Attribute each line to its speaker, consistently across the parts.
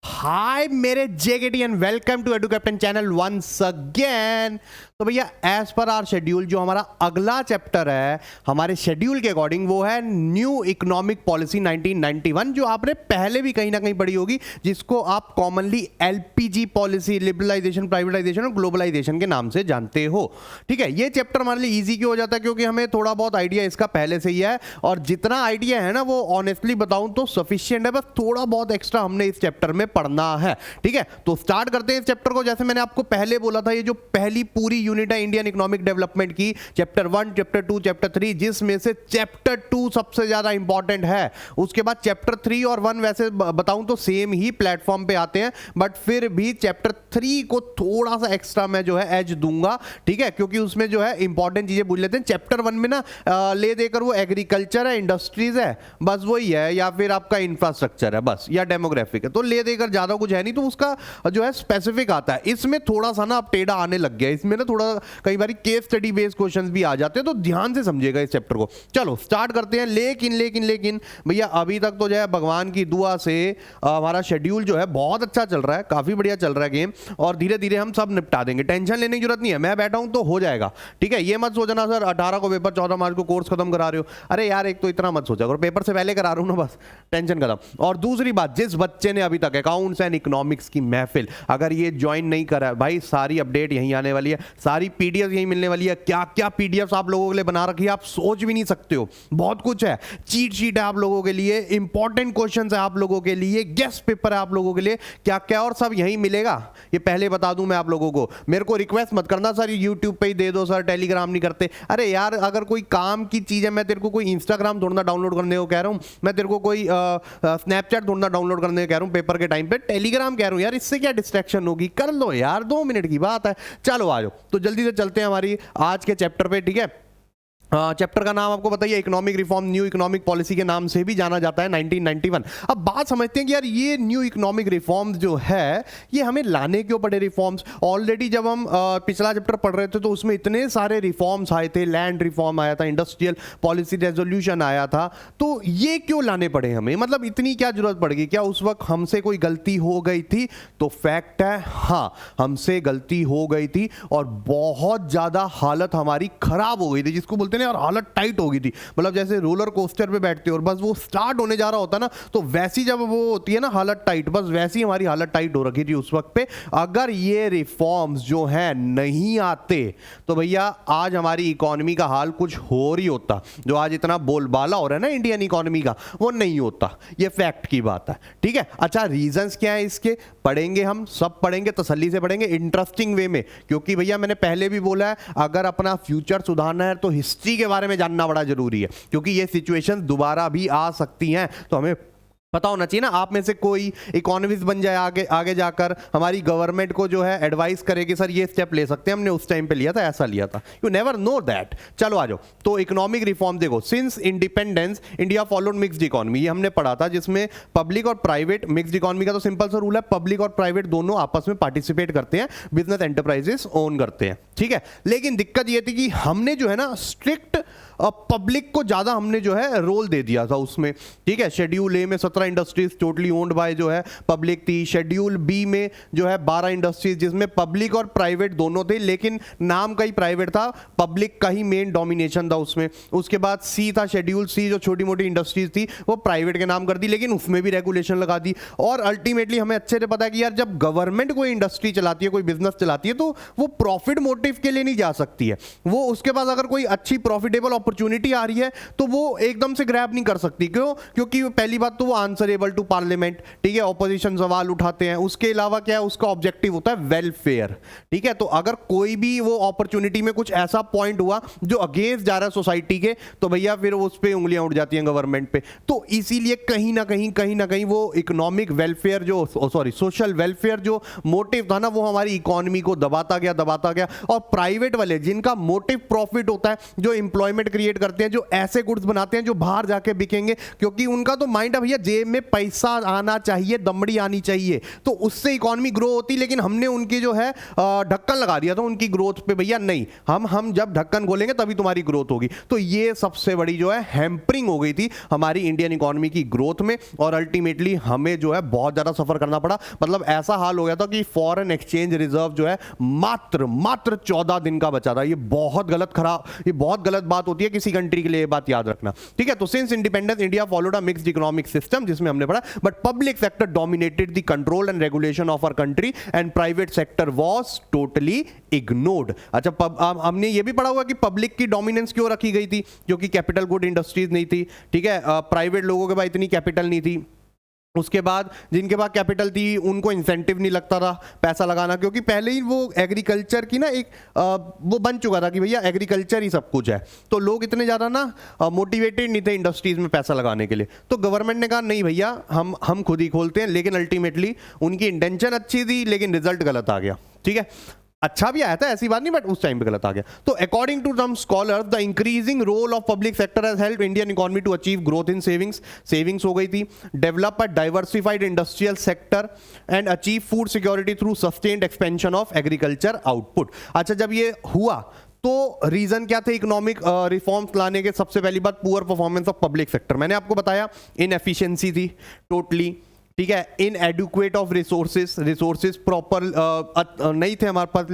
Speaker 1: हाय मेरे जेकेटी and welcome to Edu captain channel once again. तो भैया एज पर आवर शेड्यूल जो हमारा अगला चैप्टर है हमारे शेड्यूल के अकॉर्डिंग वो है न्यू इकोनॉमिक पॉलिसी 1991, जो आपने पहले भी कहीं ना कहीं पढ़ी होगी, जिसको आप commonly LPG policy, liberalisation, privatisation और ग्लोबलाइजेशन के नाम से जानते हो। ठीक है, ये चैप्टर हमारे लिए इजी क्यों हो जाता है, क्योंकि हमें थोड़ा बहुत आइडिया इसका पहले से ही है, और जितना आइडिया है ना वो ऑनेस्टली बताऊं तो सफिशिएंट है, बस थोड़ा बहुत एक्स्ट्रा हमने इस चैप्टर में पढ़ना है। ठीक है, तो स्टार्ट करते हैं इस चैप्टर को। जैसे मैंने आपको पहले बोला था, ये जो पहली पूरी यूनिट है इंडियन इकोनॉमिक डेवलपमेंट की, चैप्टर 1, चैप्टर 2, चैप्टर 3, जिसमें से चैप्टर 2 सबसे ज्यादा इंपॉर्टेंट है। उसके बाद चैप्टर 3 और 1 वैसे बताऊं तो सेम ही प्लेटफॉर्म पे आते हैं, बट फिर भी चैप्टर 3 को थोड़ा सा एक्स्ट्रा मैं जो है एज दूंगा। ठीक है, क्योंकि उसमें जो है इंपॉर्टेंट चीजें पूछ लेते हैं। चैप्टर 1 में ना ले देकर वो एग्रीकल्चर है, इंडस्ट्रीज है, बस वही है, या फिर आपका इंफ्रास्ट्रक्चर है बस, या डेमोग्राफिक है, तो ले देकर ज्यादा कुछ है नहीं, तो उसका जो है स्पेसिफिक आता है। इसमें थोड़ा सा ना अब टेढ़ा आने लग गया, इसमें ना थोड़ा कई बार केस स्टडी बेस्ड क्वेश्चंस भी आ जाते हैं, तो ध्यान से समझिएगा इस चैप्टर को। चलो स्टार्ट करते हैं। लेकिन भैया अभी तक तो जो है भगवान की दुआ से हमारा शेड्यूल जो है बहुत अच्छा चल रहा है, काफी बढ़िया चल रहा है गेम, और धीरे धीरे हम सब निपटा देंगे, टेंशन लेने की जरूरत नहीं है। मैं बैठा हूं तो हो जाएगा। ठीक है, ये मत सोचना सर 18 को पेपर, 14 मार्च को कोर्स खत्म करा रहे हो। अरे यार एक तो इतना मत सोचा करो, पेपर से पहले करा रहा हूं ना, बस टेंशन खत्म। और दूसरी बात, जिस बच्चे ने अभी तक अकाउंट्स एंड इकोनॉमिक्स की महफिल अगर ये ज्वाइन नहीं करा है, भाई सारी अपडेट यहीं आने वाली है, सारी पीडीएफ यहीं मिलने वाली है। क्या क्या पीडीएफ आप लोगों के लिए बना रखी है आप सोच भी नहीं सकते हो, बहुत कुछ है। चीट शीट है आप लोगों के लिए, इंपॉर्टेंट क्वेश्चंस है आप लोगों के लिए, गेस्ट पेपर है आप लोगों के लिए, क्या क्या और सब यहीं मिलेगा, ये पहले बता दूं मैं आप लोगों को। मेरे को रिक्वेस्ट मत करना सर यूट्यूब पे ही दे दो सर, टेलीग्राम नहीं करते। अरे यार अगर कोई काम की चीज है, मैं तेरे को कोई इंस्टाग्राम थोड़ा डाउनलोड करने को कह रहा हूं, मैं तेरे को कोई स्नैपचैट थोड़ा डाउनलोड करने को कह रहा हूं पेपर के टाइम पे, टेलीग्राम कह रहा हूं यार, इससे क्या डिस्ट्रैक्शन होगी, कर लो यार, 2 मिनट की बात है। चलो आ जाओ, तो जल्दी से चलते हैं हमारी आज के चैप्टर पे। ठीक है, चैप्टर का नाम आपको बताइए, economic reform new economic policy के नाम से भी जाना जाता है, 1991। अब बात समझते हैं कि यार ये न्यू इकोनॉमिक रिफॉर्म्स जो है ये हमें लाने क्यों पड़े रिफॉर्म्स। ऑलरेडी जब हम पिछला चैप्टर पढ़ रहे थे तो उसमें इतने सारे रिफॉर्म्स आए थे, लैंड रिफॉर्म आया था, इंडस्ट्रियल पॉलिसी रेजोल्यूशन आया था, तो ये क्यों लाने पड़े हमें, मतलब इतनी क्या जरूरत पड़ गई, क्या उस वक्त हमसे कोई गलती हो गई थी? तो फैक्ट है हाँ, हमसे गलती हो गई थी और बहुत ज्यादा हालत हमारी खराब हो गई थी, जिसको बोलते और हालत टाइट हो गई थी। मतलब जैसे रोलर कोस्टर पे बैठते हो और बस वो स्टार्ट होने जा रहा होता ना, तो वैसी जब वो होती है ना हालत टाइट, बस वैसी हमारी हालत टाइट हो रखी थी उस वक्त पे। अगर ये रिफॉर्म्स जो है नहीं आते तो भैया आज हमारी इकोनॉमी का हाल कुछ हो रही होता, जो आज इतना बोलबाला हो रहा है ना इंडियन इकोनॉमी का, वो नहीं होता। ये फैक्ट की बात है। ठीक है, अच्छा रीजंस क्या है इसके, पढ़ेंगे हम, सब पढ़ेंगे, तसल्ली से पढ़ेंगे, इंटरेस्टिंग वे में, क्योंकि भैया मैंने पहले भी बोला है अगर अपना फ्यूचर सुधारना है तो हिस्ट्री के बारे में जानना बड़ा जरूरी है, क्योंकि ये सिचुएशन दोबारा भी आ सकती हैं, तो हमें पता होना चाहिए ना। आप में से कोई इकोनॉमिस्ट बन जाए आगे आगे जाकर, हमारी गवर्नमेंट को जो है एडवाइस करे कि सर ये स्टेप ले सकते हैं, हमने उस टाइम पे लिया था, ऐसा लिया था, यू नेवर नो दैट। चलो आ जाओ, तो इकोनॉमिक रिफॉर्म देखो, since independence India followed mixed economy, ये हमने पढ़ा था, जिसमें पब्लिक और प्राइवेट, मिक्स्ड इकोनॉमी का तो सिंपल सा रूल है, पब्लिक और प्राइवेट दोनों आपस में पार्टिसिपेट करते हैं, बिजनेस एंटरप्राइजेस ओन करते हैं। ठीक है, लेकिन दिक्कत ये थी कि हमने जो है ना स्ट्रिक्ट पब्लिक को ज्यादा हमने जो है रोल दे दिया था उसमें। ठीक है, शेड्यूल ए में 17 इंडस्ट्रीज टोटली ओन्ड बाय जो है पब्लिक थी, शेड्यूल बी में जो है 12 इंडस्ट्रीज जिसमें पब्लिक और प्राइवेट दोनों थे, लेकिन नाम का ही प्राइवेट था, पब्लिक का ही मेन डोमिनेशन था उसमें। उसके बाद सी था, शेड्यूल सी, जो छोटी मोटी इंडस्ट्रीज थी वो प्राइवेट के नाम कर दी, लेकिन उसमें भी रेगुलेशन लगा दी। और अल्टीमेटली हमें अच्छे से पता है कि यार जब गवर्नमेंट कोई इंडस्ट्री चलाती है, कोई बिजनेस चलाती है, तो वो प्रॉफिट मोटिव के लिए नहीं जा सकती है, वो उसके पास अगर कोई अच्छी प्रॉफिटेबल अपॉर्चुनिटी आ रही है तो वो एकदम से ग्रैब नहीं कर सकती। क्यों? क्योंकि पहली बात तो वो आंसरेबल टू पार्लियामेंट, ठीक है, ऑपोजिशन सवाल उठाते हैं, उसके अलावा क्या है उसका ऑब्जेक्टिव होता है वेलफेयर। ठीक है, तो अगर कोई भी वो अपॉर्चुनिटी में कुछ ऐसा पॉइंट हुआ जो अगेंस्ट जा रहा है सोसाइटी के, तो भैया फिर उस पे उंगलियां उठ जाती हैं गवर्नमेंट पे। तो इसीलिए कहीं ना कहीं वो इकोनॉमिक वेलफेयर जो सोशल वेलफेयर जो मोटिव था ना, वो हमारी इकोनॉमी को दबाता गया। और प्राइवेट वाले जिनका मोटिव प्रॉफिट होता है, जो इंप्लॉयमेंट क्रिएट करते हैं, जो ऐसे गुड्स बनाते हैं जो बाहर जाके बिकेंगे, क्योंकि उनका तो माइंड है भैया जेब में पैसा आना चाहिए, दमड़ी आनी चाहिए, तो उससे इकोनॉमी ग्रो होती। लेकिन हमने उनकी जो है ढक्कन लगा दिया था उनकी ग्रोथ पे, भैया नहीं, हम जब ढक्कन खोलेंगे तभी तुम्हारी ग्रोथ होगी। तो ये सबसे बड़ी जो है हैम्परिंग हो गई थी हमारी इंडियन इकोनॉमी की ग्रोथ में, और अल्टीमेटली हमें जो है बहुत ज्यादा सफर करना पड़ा। मतलब ऐसा हाल हो गया था कि फॉरेन एक्सचेंज रिजर्व जो है मात्र 14 दिन का बचा था। ये बहुत गलत बात होती है किसी कंट्री के लिए, ये बात याद रखना, ठीक है। तो since independence India followed a mixed economic system, जिसमें हमने पढ़ा, but public sector dominated the control and regulation of our country and private sector was totally ignored. अच्छा, हमने ये भी पढ़ा हुआ कि पब्लिक की डोमिनेंस क्यों रखी गई थी, क्योंकि कैपिटल गुड इंडस्ट्रीज नहीं थी, ठीक है, प्राइवेट लोगों के पास इतनी कैपिटल नहीं थी। उसके बाद जिनके पास कैपिटल थी उनको इंसेंटिव नहीं लगता था पैसा लगाना, क्योंकि पहले ही वो एग्रीकल्चर की ना एक वो बन चुका था कि भैया एग्रीकल्चर ही सब कुछ है, तो लोग इतने ज़्यादा ना मोटिवेटेड नहीं थे इंडस्ट्रीज में पैसा लगाने के लिए। तो गवर्नमेंट ने कहा नहीं भैया, हम खुद ही खोलते हैं। लेकिन अल्टीमेटली उनकी इंटेंशन अच्छी थी लेकिन रिजल्ट गलत आ गया, ठीक है। अच्छा भी आया था, ऐसी बात नहीं, बट उस टाइम पे गलत आ गया। तो according to some scholars, the increasing role of public sector has helped Indian economy to achieve growth in savings हो गई थी, develop a diversified industrial sector and achieve food security through sustained expansion of agriculture output. अच्छा, जब ये हुआ तो reason क्या थे इकोनॉमिक रिफॉर्म्स लाने के? सबसे पहली बात, poor performance of public sector. मैंने आपको बताया इनएफिशिएंसी थी टोटली, ठीक है, इनएडुक्वेट ऑफ रिसोर्सेज प्रॉपर नहीं थे हमारे पास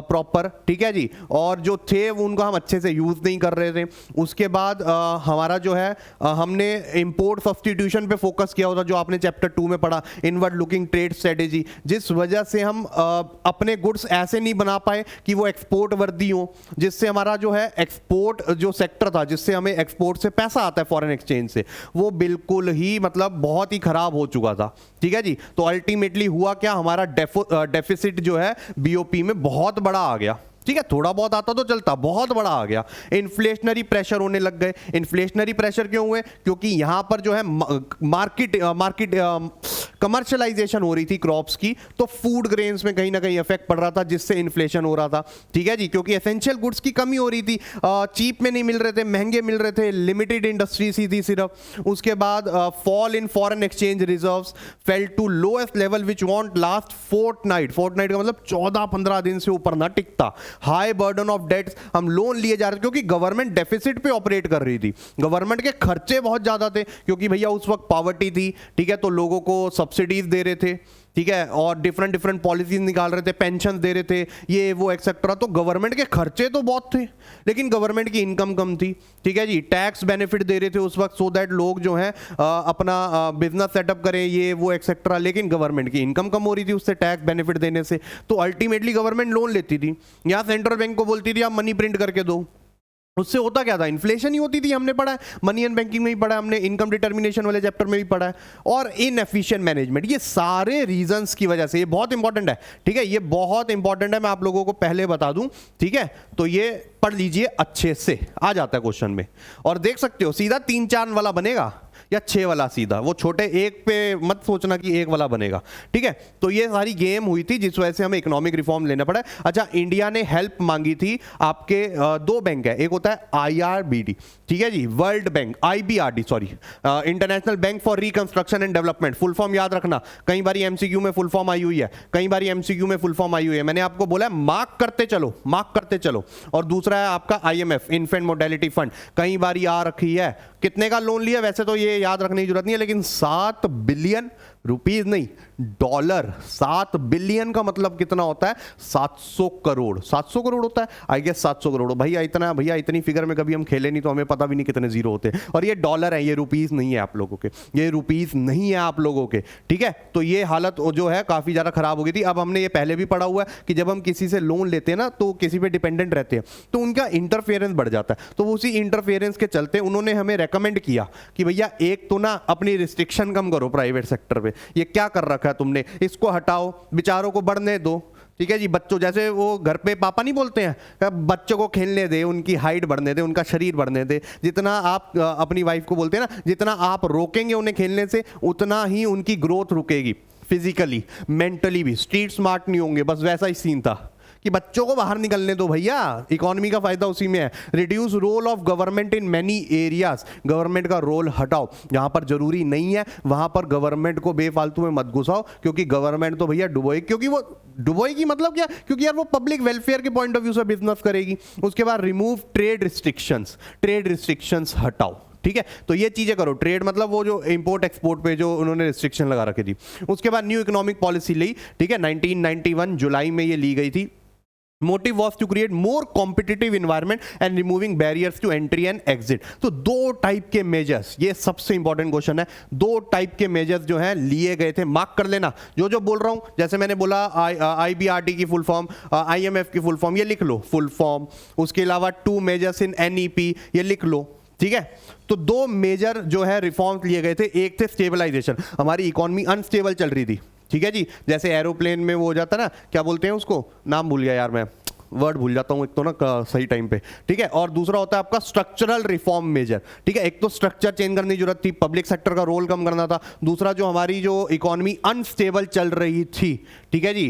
Speaker 1: प्रॉपर, ठीक है जी, और जो थे उनको हम अच्छे से यूज़ नहीं कर रहे थे। उसके बाद हमारा जो है हमने इंपोर्ट सब्सटीट्यूशन पे फोकस किया होता, जो आपने चैप्टर 2 में पढ़ा, इनवर्ड लुकिंग ट्रेड स्ट्रेटेजी, जिस वजह से हम अपने गुड्स ऐसे नहीं बना पाए कि वो एक्सपोर्ट वर्दी हो, जिससे हमारा जो है एक्सपोर्ट जो सेक्टर था, जिससे हमें एक्सपोर्ट से पैसा आता है फॉरेन एक्सचेंज से, वो बिल्कुल ही मतलब बहुत ही खराब हो चुका था, ठीक है जी। तो अल्टीमेटली हुआ क्या, हमारा डेफिसिट जो है बीओपी में बहुत बड़ा आ गया, ठीक है, थोड़ा बहुत आता तो चलता, बहुत बड़ा आ गया। इन्फ्लेशनरी प्रेशर होने लग गए। इन्फ्लेशनरी प्रेशर क्यों हुए? क्योंकि यहां पर जो है मार्केट कमर्शलाइजेशन हो रही थी क्रॉप्स की, तो फूड ग्रेन्स में कहीं ना कहीं इफेक्ट पड़ रहा था, जिससे इन्फ्लेशन हो रहा था, ठीक है जी, क्योंकि एसेंशियल गुड्स की कमी हो रही थी, चीप में नहीं मिल रहे थे, महंगे मिल रहे थे, लिमिटेड इंडस्ट्रीज ही थी सिर्फ। उसके बाद fall in foreign exchange reserves fell to lowest level which won't last fortnight का मतलब 14-15 दिन से ऊपर ना टिकता। हाई बर्डन ऑफ डेट्स, हम लोन लिए जा रहे थे क्योंकि गवर्नमेंट डेफिसिट पे ऑपरेट कर रही थी, गवर्नमेंट के खर्चे बहुत ज्यादा थे, क्योंकि भैया उस वक्त पॉवर्टी थी, ठीक है, तो लोगों को सब्सिडीज दे रहे थे, ठीक है, और डिफरेंट पॉलिसीज निकाल रहे थे, पेंशन दे रहे थे, ये वो एक्सेट्रा। तो गवर्नमेंट के खर्चे तो बहुत थे लेकिन गवर्नमेंट की इनकम कम थी, ठीक है जी। टैक्स बेनिफिट दे रहे थे उस वक्त, सो दैट लोग जो है अपना बिजनेस सेटअप करें, ये वो एक्सेट्रा, लेकिन गवर्नमेंट की इनकम कम हो रही थी उससे, टैक्स बेनिफिट देने से। तो अल्टीमेटली गवर्नमेंट लोन लेती थी, या सेंट्रल बैंक को बोलती थी आप मनी प्रिंट करके दो, उससे होता क्या था, इन्फ्लेशन ही होती थी। हमने पढ़ा है, मनी एंड बैंकिंग में भी पढ़ा है हमने, इनकम डिटर्मिनेशन वाले चैप्टर में भी पढ़ा है। और इनएफिशिएंट मैनेजमेंट, ये सारे रीजंस की वजह से, ये बहुत इंपॉर्टेंट है, ठीक है, ये बहुत इंपॉर्टेंट है, मैं आप लोगों को पहले बता दूं, ठीक है। तो ये पढ़ लीजिए अच्छे से, आ जाता है क्वेश्चन में, और देख सकते हो सीधा 3-4 वाला बनेगा या 6 वाला सीधा, वो छोटे एक पे मत सोचना कि 1 वाला बनेगा, ठीक है। तो ये सारी गेम हुई थी जिस वजह से हमें इकोनॉमिक रिफॉर्म लेना पड़ा। अच्छा, इंडिया ने हेल्प मांगी थी आपके 2 बैंक है, एक होता है IRBD, ठीक है जी, world bank, IBRD sorry, international bank for reconstruction and development, full form याद रखना, कई बार MCQ में फुल फॉर्म आई हुई है, कई बार MCQ में फुल फॉर्म आई हुई है, मैंने आपको बोला है मार्क करते चलो। और दूसरा है आपका IMF, इन्फेंट मोर्टेलिटी फंड, कई बार आ रखी है। कितने का लोन लिया, वैसे तो ये याद रखने की जरूरत नहीं है, लेकिन 7 बिलियन रुपीस नहीं, डॉलर। 7 बिलियन का मतलब कितना होता है, 700 करोड़। 700 करोड़ होता है, आई गेस 700 करोड़। भैया इतनी फिगर में कभी हम खेले नहीं, तो हमें पता भी नहीं कितने जीरो होते हैं। और ये डॉलर है, ये रुपीस नहीं है आप लोगों के, ये रुपीस नहीं है आप लोगों के, ठीक है। तो ये हालत जो है काफी ज्यादा खराब हो गई थी। अब हमने ये पहले भी पढ़ा हुआ है कि जब हम किसी से लोन लेते हैं ना, तो किसी पे डिपेंडेंट रहते हैं, तो उनका इंटरफेरेंस बढ़ जाता है। तो उसी इंटरफेरेंस के चलते उन्होंने हमें रेकमेंड किया कि भैया एक तो ना अपनी रिस्ट्रिक्शन कम करो प्राइवेट सेक्टर पे, ये क्या कर रखा है तुमने, इसको हटाओ, बेचारों को बढ़ने दो, ठीक है जी। बच्चों जैसे वो घर पे पापा नहीं बोलते हैं, बच्चों को खेलने दे, उनकी हाइट बढ़ने दे, उनका शरीर बढ़ने दे, जितना आप अपनी वाइफ को बोलते हैं ना, जितना आप रोकेंगे उन्हें खेलने से, उतना ही उनकी ग्रोथ रुकेगी, फिजिकली मेंटली भी। स्ट्रीट स्मार्ट नहीं होंगे, बस वैसा ही सीन था कि बच्चों को बाहर निकलने दो भैया, इकोनॉमी का फायदा उसी में है। Reduce role of government in many areas, government का रोल हटाओ, जहां पर जरूरी नहीं है वहां पर गवर्नमेंट को बेफालतू में मत घुसाओ, क्योंकि गवर्नमेंट तो भैया डुबोए, क्योंकि वो डुबोएगी मतलब क्या, क्योंकि यार वो पब्लिक वेलफेयर के पॉइंट ऑफ व्यू से बिजनेस करेगी। उसके बाद remove trade restrictions, trade restrictions हटाओ, ठीक है। तो ये चीजें करो, ट्रेड मतलब वो जो इंपोर्ट एक्सपोर्ट पे जो उन्होंने रिस्ट्रिक्शन लगा रखी थी। उसके बाद न्यू इकोनॉमिक पॉलिसी ली, ठीक है, 1991 जुलाई में ये ली गई थी। Motive was to create more competitive environment and removing barriers to entry and exit. तो दो टाइप के मेजर्स, ये सबसे इंपॉर्टेंट क्वेश्चन है, दो टाइप के मेजर्स जो हैं लिए गए थे, मार्क कर लेना। जो जो बोल रहा हूं, जैसे मैंने बोला IBRT की फुल फॉर्म, IMF की फुल फॉर्म, ये लिख लो फुल फॉर्म। उसके अलावा 2 मेजर्स इन NEP, ये लिख लो, ठीक है। तो दो मेजर जो है रिफॉर्म्स लिए गए थे, एक थे स्टेबलाइजेशन, हमारी इकोनॉमी अनस्टेबल चल रही थी, ठीक है जी, जैसे एरोप्लेन में वो हो जाता ना, क्या बोलते हैं उसको, नाम भूल गया यार मैं, वर्ड भूल जाता हूं एक तो ना सही टाइम पे, ठीक है। और दूसरा होता है आपका स्ट्रक्चरल रिफॉर्म मेजर, ठीक है। एक तो स्ट्रक्चर चेंज करने की जरूरत थी, पब्लिक सेक्टर का रोल कम करना था। दूसरा जो हमारी जो इकोनॉमी अनस्टेबल चल रही थी, ठीक है जी,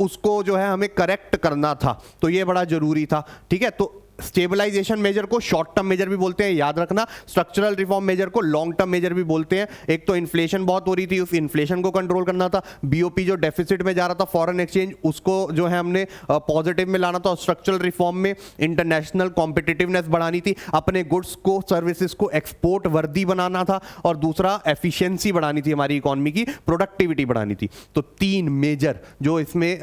Speaker 1: उसको जो है हमें करेक्ट करना था, तो ये बड़ा जरूरी था, ठीक है। तो स्टेबलाइजेशन मेजर को शॉर्ट टर्म मेजर भी बोलते हैं, याद रखना। स्ट्रक्चरल रिफॉर्म मेजर को लॉन्ग टर्म मेजर भी बोलते हैं। एक तो इन्फ्लेशन बहुत हो रही थी, उस इन्फ्लेशन को कंट्रोल करना था। BOP जो डेफिसिट में जा रहा था फॉरेन एक्सचेंज, उसको जो है हमने पॉजिटिव में लाना था। और स्ट्रक्चरल रिफॉर्म में इंटरनेशनल कॉम्पिटिटिवनेस बढ़ानी थी, अपने गुड्स को सर्विसेज को एक्सपोर्ट वर्दी बनाना था। और दूसरा एफिशिएंसी बढ़ानी थी, हमारी इकोनॉमी की प्रोडक्टिविटी बढ़ानी थी। तो 3 मेजर जो इसमें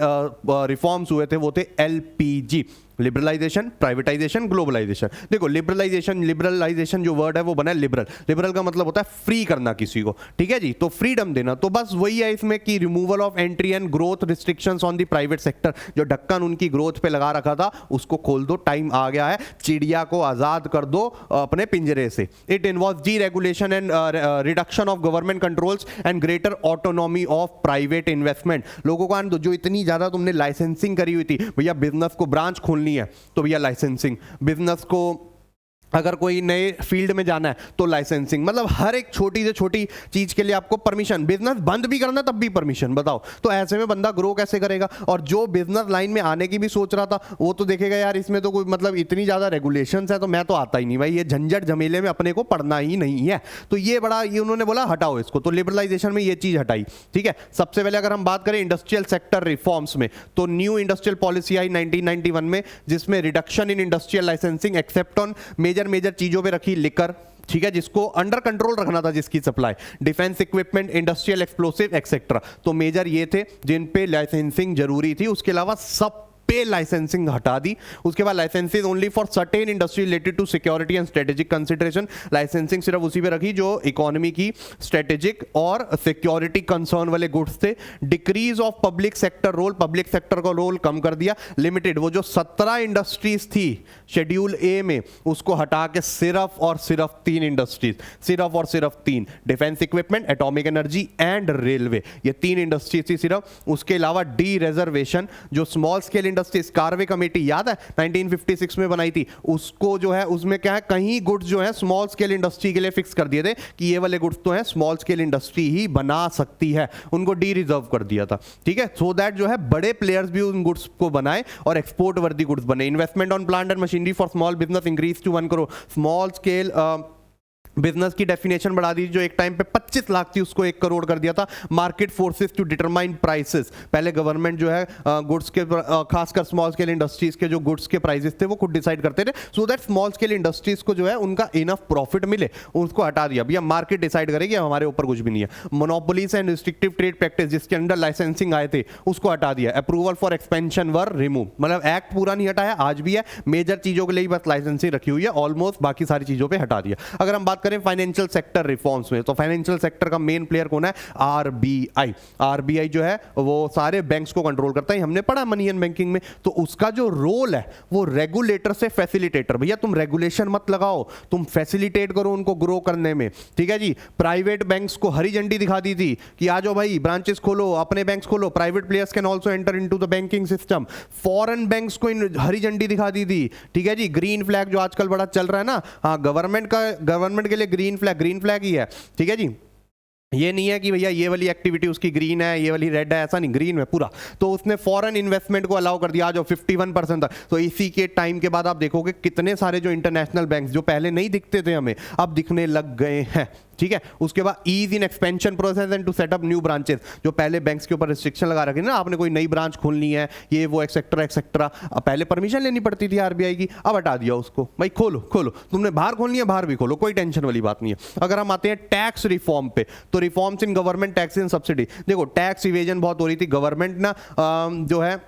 Speaker 1: रिफॉर्म्स हुए थे वो थे LPG, लिबरलाइजेशन, प्राइवेटाइजेशन, ग्लोबलाइजेशन। देखो लिबरलाइजेशन जो वर्ड है वो बना है लिबरल, लिबरल का मतलब होता है फ्री करना किसी को, ठीक है जी, तो फ्रीडम देना। तो बस वही है इसमें कि removal of entry and growth restrictions on the private sector, जो ढक्कन उनकी ग्रोथ पे लगा रखा था उसको खोल दो, टाइम आ गया है, चिड़िया को आजाद कर दो अपने पिंजरे से। It involves D regulation and reduction of government controls and greater autonomy of private investment. लोगों को जो इतनी ज्यादा तुमने लाइसेंसिंग करी हुई थी, भैया बिजनेस को ब्रांच खोलनी है तो भैया लाइसेंसिंग, बिजनेस को अगर कोई नए फील्ड में जाना है तो लाइसेंसिंग, मतलब हर एक छोटी से छोटी चीज के लिए आपको परमिशन, बिजनेस बंद भी करना तब भी परमिशन, बताओ। तो ऐसे में बंदा ग्रो कैसे करेगा। और जो बिजनेस लाइन में आने की भी सोच रहा था वो तो देखेगा यार इसमें तो कोई मतलब इतनी ज्यादा रेगुलेशंस है तो मैं तो आता ही नहीं भाई, ये झंझट झमेले में अपने को पढ़ना ही नहीं है। तो ये बड़ा, ये उन्होंने बोला हटाओ इसको, तो लिबरलाइजेशन में ये चीज हटाई, ठीक है। सबसे पहले अगर हम बात करें इंडस्ट्रियल सेक्टर रिफॉर्म्स में, तो न्यू इंडस्ट्रियल पॉलिसी आई 1991 में, जिसमें reduction in industrial licensing except on major चीजों पे रखी, लिकर, ठीक है, जिसको अंडर कंट्रोल रखना था जिसकी supply, defence equipment, industrial explosive etcetera. तो मेजर ये थे जिन पे लाइसेंसिंग जरूरी थी। उसके अलावा सब पे लाइसेंसिंग हटा दी। उसके बाद licensing only for certain industry related to security and strategic consideration, licensing सिर्फ उसी पे रखी जो इकोनॉमी की स्ट्रेटेजिक और सिक्योरिटी कंसर्न वाले गुड्स थे। Decrease of public sector role, public sector का रोल कम कर दिया। लिमिटेड, वो जो 17 इंडस्ट्रीज थी शेड्यूल ए में, उसको हटा के सिर्फ और सिर्फ 3 इंडस्ट्रीज, सिर्फ और सिर्फ 3, defence equipment, atomic energy and railway, ये 3 इंडस्ट्रीज थी सिर्फ। उसके अलावा डी रिजर्वेशन, जो small scale industries, Karve committee याद है 1956 में बनाई थी, उसको जो है उसमें क्या है, कहीं गुड्स जो है स्मॉल स्केल इंडस्ट्री के लिए फिक्स कर दिए थे कि ये वाले गुड्स तो है स्मॉल स्केल इंडस्ट्री ही बना सकती है, उनको डी रिजर्व कर दिया था, ठीक है, सो दैट जो है बड़े प्लेयर्स भी उन गुड्स को बनाए और एक्सपोर्ट वर्दी गुड्स बने। Investment on plant and machinery for small business increase to 1 crore. Small scale business की डेफिनेशन बढ़ा दी, जो एक टाइम पे 25 लाख थी उसको 1 करोड़ कर दिया था। Market forces to determine prices, पहले गवर्नमेंट जो है गुड्स के खासकर स्मॉल स्केल इंडस्ट्रीज के जो गुड्स के प्राइसेस थे वो खुद डिसाइड करते थे, so that small scale industries को जो है उनका इनफ प्रॉफिट मिले, उसको हटा दिया। भैया मार्केट डिसाइड करेगी, हमारे ऊपर कुछ भी नहीं है। Monopolies and restrictive trade practice जिसके अंडर लाइसेंसिंग आए थे उसको हटा दिया। Approval for expansion were remove, मतलब एक्ट पूरा नहीं हटाया, आज भी है, मेजर चीजों के लिए बस लाइसेंसिंग रखी हुई है, ऑलमोस्ट बाकी सारी चीजों पर हटा दिया। अगर हम बात करें फाइनेंशियल सेक्टर रिफॉर्म्स में, तो फाइनेंशियल सेक्टर का मेन प्लेयर कौन है, आरबीआई। आरबीआई जो है वो सारे बैंक्स को कंट्रोल करता है, हमने पढ़ा मनी एंड बैंकिंग में। तो उसका जो रोल है वो रेगुलेटर से फैसिलिटेटर, भैया तुम रेगुलेशन मत लगाओ, तुम फैसिलिटेट करो उनको ग्रो करने में, ठीक है जी। प्राइवेट बैंक्स को हरी झंडी दिखा दी थी कि आ जाओ भाई ब्रांचेस खोलो, अपने बैंक्स खोलो, private players can also enter into the banking system. Foreign banks को हरी झंडी दिखा दी थी, ठीक है जी। ग्रीन फ्लैग जो आजकल बड़ा चल रहा है ना, हाँ, गवर्नमेंट के लिए ग्रीन फ्लैग ही है, ठीक है जी। ये नहीं है कि भैया ये वाली एक्टिविटी उसकी ग्रीन है, ये वाली रेड है, ऐसा नहीं, ग्रीन है पूरा। तो उसने फॉरेन इन्वेस्टमेंट को अलाउ कर दिया, जो 51% था। तो इसी के टाइम के बाद आप देखोगे कितने सारे जो इंटरनेशनल बैंक्स जो पहले नहीं दिखते थे हमें, अब दिखने लग गए हैं। ठीक है, उसके बाद ease in expansion process and to set up new branches. जो पहले बैंक्स के ऊपर रिस्ट्रिक्शन लगा रखी ना, आपने कोई नई ब्रांच खोलनी है, ये वो एक्सेट्रा एक्सेट्रा, पहले परमिशन लेनी पड़ती थी आरबीआई की, अब हटा दिया उसको। भाई खोलो खोलो, तुमने बाहर खोलनी है बाहर भी खोलो, कोई टेंशन वाली बात नहीं है। अगर हम आते हैं टैक्स रिफॉर्म पे, तो reforms in government tax in subsidy. देखो टैक्स इवेजन बहुत हो रही थी, गवर्नमेंट ना जो है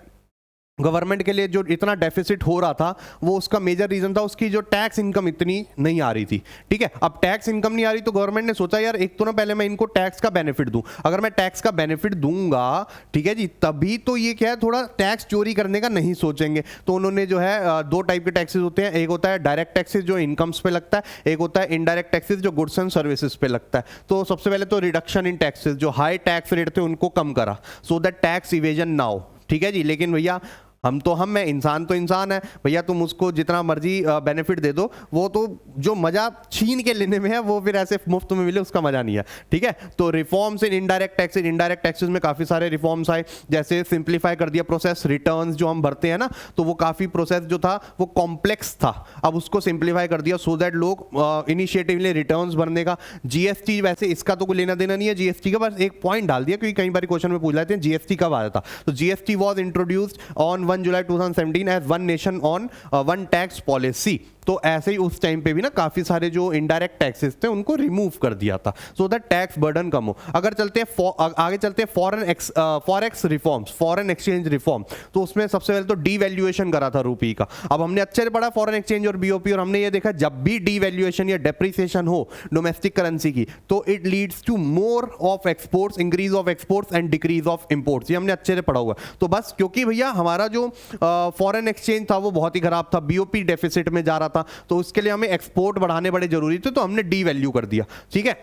Speaker 1: गवर्नमेंट के लिए जो इतना डेफिसिट हो रहा था, वो उसका मेजर रीजन था उसकी जो टैक्स इनकम इतनी नहीं आ रही थी। ठीक है, अब टैक्स इनकम नहीं आ रही तो गवर्नमेंट ने सोचा यार एक तो ना पहले मैं इनको टैक्स का बेनिफिट दूं। अगर मैं टैक्स का बेनिफिट दूंगा, ठीक है जी, तभी तो ये क्या है, थोड़ा टैक्स चोरी करने का नहीं सोचेंगे। तो उन्होंने जो है दो टाइप के टैक्सेस होते हैं, एक होता है डायरेक्ट टैक्सेस जो इनकम्स पे लगता है, एक होता है इनडायरेक्ट टैक्सेस जो गुड्स एंड सर्विसेज पे लगता है। तो सबसे पहले तो रिडक्शन इन टैक्सेस, जो हाई टैक्स रेट थे उनको कम करा, so that tax evasion now. ठीक है जी, लेकिन भैया हम इंसान तो इंसान है भैया, तुम उसको जितना मर्जी बेनिफिट दे दो, वो तो जो मजा छीन के लेने में है वो फिर ऐसे मुफ्त में मिले उसका मजा नहीं है। ठीक है, तो reforms in indirect taxes, indirect taxes में काफी सारे रिफॉर्म्स आए, जैसे सिंप्लीफाई कर दिया प्रोसेस, रिटर्न्स जो हम भरते हैं ना, तो वो काफी प्रोसेस जो था वो कॉम्प्लेक्स था, अब उसको सिंप्लीफाई कर दिया सो दैट लोग इनिशिएटिवली रिटर्न्स भरने का। जीएसटी, वैसे इसका तो कोई लेना देना नहीं है जीएसटी का, बस एक पॉइंट डाल दिया क्योंकि कई बार क्वेश्चन में पूछ लेते हैं जीएसटी कब आया था। तो GST was introduced on 1 July 2017 as one nation on one tax policy. तो ऐसे ही उस टाइम पे भी ना काफी सारे जो इनडायरेक्ट टैक्सेस थे उनको रिमूव कर दिया था, सो दैट टैक्स बर्डन कम हो। अगर चलते हैं आगे चलते हैं forex reforms, foreign exchange reform. तो उसमें सबसे पहले तो डीवैल्यूएशन करा था रूपी का। अब हमने अच्छे से पढ़ा फॉरेन एक्सचेंज और बीओपी, और हमने ये देखा जब भी डीवैल्यूएशन या डेप्रिसिएशन हो डोमेस्टिक करेंसी की, तो it leads to more of exports, increase of exports and decrease of imports. ये हमने अच्छे से पढ़ा हुआ। तो बस क्योंकि भैया हमारा जो फॉरेन एक्सचेंज था वो बहुत ही खराब था, बीओपी डेफिसिट में जा रहा था, तो उसके लिए हमें एक्सपोर्ट बढ़ाने बड़े जरूरी थे, तो हमने डीवैल्यू कर दिया। ठीक है,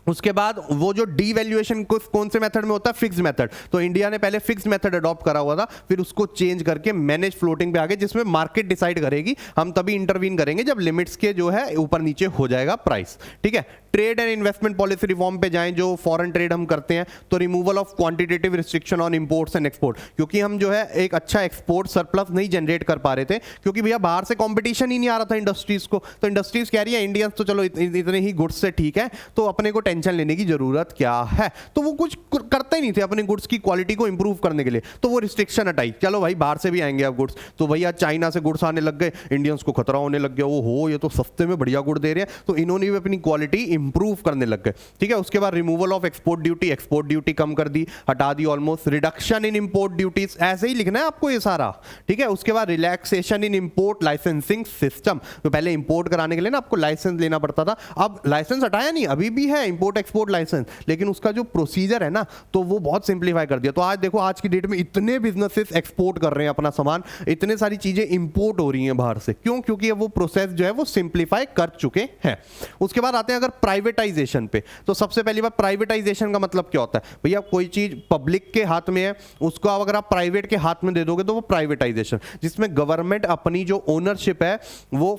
Speaker 1: उसके बाद वो जो डीवैल्यूएशन कौन से मेथड में होता है, फिक्स्ड मेथड। तो इंडिया ने पहले फिक्स्ड मेथड अडॉप्ट करा हुआ था, फिर उसको चेंज करके मैनेज फ्लोटिंग पे आ गए, जिसमें मार्केट डिसाइड करेगी, हम तभी इंटरवीन करेंगे जब लिमिट्स के जो है ऊपर नीचे हो जाएगा प्राइस। ठीक है, trade and investment policy reform पे जाएं, जो फॉरेन ट्रेड हम करते हैं, तो removal of quantitative restriction on imports and export, क्योंकि हम जो है एक अच्छा एक्सपोर्ट सरप्लस नहीं जनरेट कर पा रहे थे, क्योंकि भैया बाहर से कंपटीशन ही नहीं आ रहा था इंडस्ट्रीज को। तो इंडस्ट्रीज कह रही है इंडियंस तो चलो इतने ही गुड्स से ठीक है, तो अपने को टेंशन लेने की जरूरत क्या है। तो वो कुछ करते ही नहीं थे अपने गुड्स की क्वालिटी को इंप्रूव करने के लिए, तो वो रिस्ट्रिक्शन हटाई, चलो भाई बाहर से भी आएंगे अब गुड्स। तो भैया चाइना से गुड्स आने लग गए, इंडियंस को खतरा होने लग गया, वो हो ये तो सस्ते में बढ़िया गुड दे रहे हैं, तो इन्होंने भी अपनी क्वालिटी इंप्रूव करने लग गए। ठीक है, उसके बाद रिमूवल ऑफ एक्सपोर्ट ड्यूटी कम कर दी, हटा दी almost. Reduction in import duties, ऐसे ही लिखना है आपको ये सारा। ठीक है, उसके बाद रिलैक्सेशन इन इंपोर्ट लाइसेंसिंग सिस्टम। तो पहले इंपोर्ट कराने के लिए ना आपको लाइसेंस लेना पड़ता था, अब लाइसेंस हटाया नहीं, अभी भी है इंपोर्ट एक्सपोर्ट लाइसेंस, लेकिन उसका जो प्रोसीजर है ना, तो वो बहुत सिंप्लीफाई कर दिया। तो आज देखो, आज की डेट में इतने बिजनेसेस एक्सपोर्ट कर रहे हैं अपना सामान, इतने सारी चीजें इंपोर्ट हो रही हैं बाहर से, क्यों? क्योंकि वो प्रोसेस जो है वो सिंप्लीफाई कर चुके हैं। उसके बाद आते हैं अगर प्राइवेटाइजेशन पे, तो सबसे पहली बात, प्राइवेटाइजेशन का मतलब क्या होता है भैया? कोई चीज पब्लिक के हाथ में है, उसको अगर आप प्राइवेट के हाथ में दे दोगे तो वो प्राइवेटाइजेशन, जिसमें गवर्नमेंट अपनी जो ओनरशिप है वो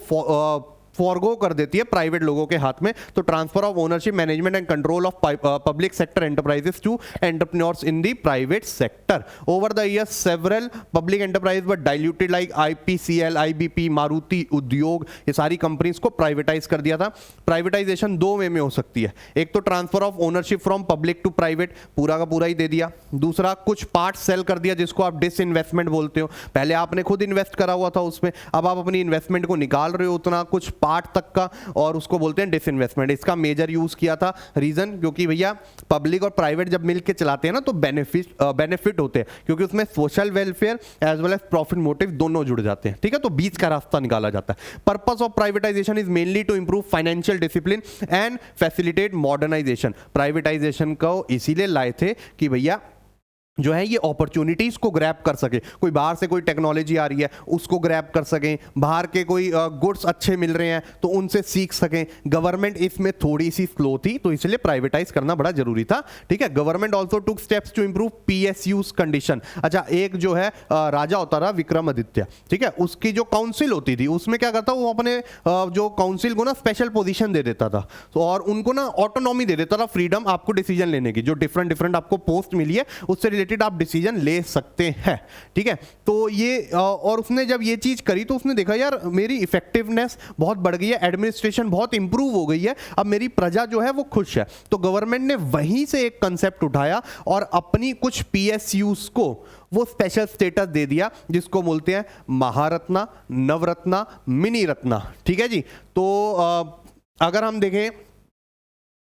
Speaker 1: फॉरगो कर देती है प्राइवेट लोगों के हाथ में। तो transfer of ownership, management and control of public sector enterprises to entrepreneurs in the private sector. Over the years several public enterprise were diluted, like IPCL, IBP, Maruti Udyog, ये सारी कंपनीज को प्राइवेटाइज कर दिया था। प्राइवेटाइजेशन दो वे में हो सकती है, एक तो transfer of ownership from public to private, पूरा का पूरा ही दे दिया। दूसरा, कुछ पार्ट सेल कर दिया, जिसको आप डिसइन्वेस्टमेंट बोलते हो। पहले आपने खुद इन्वेस्ट करा हुआ था उसमें, अब आप अपनी इन्वेस्टमेंट को निकाल रहे हो उतना कुछ पार्ट तक का, और उसको बोलते हैं डिसइन्वेस्टमेंट। इसका मेजर यूज किया था, रीजन क्योंकि भैया पब्लिक और प्राइवेट जब मिलकर चलाते हैं ना, तो बेनिफिट होते हैं, क्योंकि उसमें social welfare as well as profit motive दोनों जुड़ जाते हैं। ठीक है, तो बीच का रास्ता निकाला जाता है। Purpose of privatisation is mainly to improve financial discipline and facilitate modernisation. Privatisation को इसीलिए लाए थे कि भैया जो है ये अपॉर्चुनिटीज को ग्रैब कर सके, कोई बाहर से कोई टेक्नोलॉजी आ रही है उसको ग्रैब कर सकें, बाहर के कोई गुड्स अच्छे मिल रहे हैं तो उनसे सीख सकें। गवर्नमेंट इसमें थोड़ी सी स्लो थी तो इसलिए प्राइवेटाइज करना बड़ा जरूरी था, ठीक है। Government also took steps to improve PSUs condition. अच्छा, एक जो है राजा होता रहा विक्रमादित्य, ठीक है, उसकी जो काउंसिल होती थी उसमें क्या करता वो अपने जो काउंसिल को ना स्पेशल पोजीशन दे देता था, तो और उनको ना ऑटोनॉमी दे देता था, फ्रीडम आपको डिसीजन लेने की, जो डिफरेंट डिफरेंट आपको पोस्ट मिली है उससे आप डिसीजन ले सकते हैं, ठीक है। तो ये और उसने जब ये चीज करी तो उसने देखा यार मेरी इफेक्टिवनेस बहुत बढ़ गई है, एडमिनिस्ट्रेशन बहुत इंप्रूव हो गई है, अब मेरी प्रजा जो है वो खुश है। तो गवर्नमेंट ने वहीं से एक कंसेप्ट उठाया और अपनी कुछ पीएसयूज को वो स्पेशल स्टेटस दे दिया जिसको बोलते हैं महारत्ना, नवरत्ना, मिनी रत्ना, ठीक है जी। तो अगर हम देखें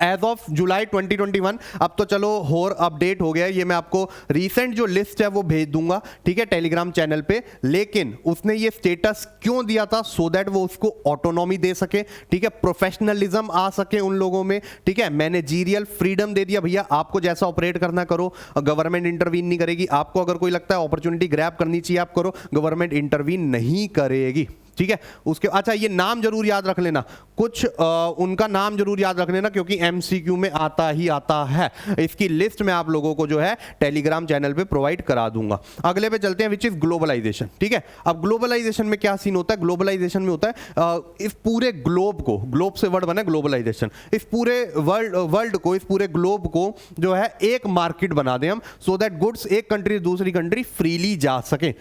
Speaker 1: एज ऑफ जुलाई 2021, अब तो चलो और अपडेट हो गया, ये मैं आपको रीसेंट जो लिस्ट है वो भेज दूंगा, ठीक है, टेलीग्राम चैनल पे। लेकिन उसने ये स्टेटस क्यों दिया था? सो दैट वो उसको ऑटोनॉमी दे सके, ठीक है, प्रोफेशनलिज्म आ सके उन लोगों में, ठीक है, मैनेजीरियल फ्रीडम दे दिया, भैया आपको जैसा ऑपरेट करना करो, गवर्नमेंट इंटरवीन नहीं करेगी। आपको अगर कोई लगता है अपॉर्चुनिटी ग्रैब करनी चाहिए आप करो, गवर्नमेंट इंटरवीन नहीं करेगी, ठीक है। उसके अच्छा ये नाम जरूर याद रख लेना, कुछ उनका नाम जरूर याद रख लेना क्योंकि एमसीक्यू में आता ही आता है। इसकी लिस्ट मैं आप लोगों को जो है टेलीग्राम चैनल पे प्रोवाइड करा दूंगा। अगले पे चलते हैं, विच इज ग्लोबलाइजेशन, ठीक है। अब ग्लोबलाइजेशन में क्या सीन होता है? ग्लोबलाइजेशन में होता है इस पूरे ग्लोब को, ग्लोब से वर्ड बना ग्लोबलाइजेशन, इस पूरे वर्ल्ड को, इस पूरे ग्लोब को जो है एक मार्केट बना दें हम, सो दैट गुड्स एक कंट्री से दूसरी कंट्री फ्रीली जा सके।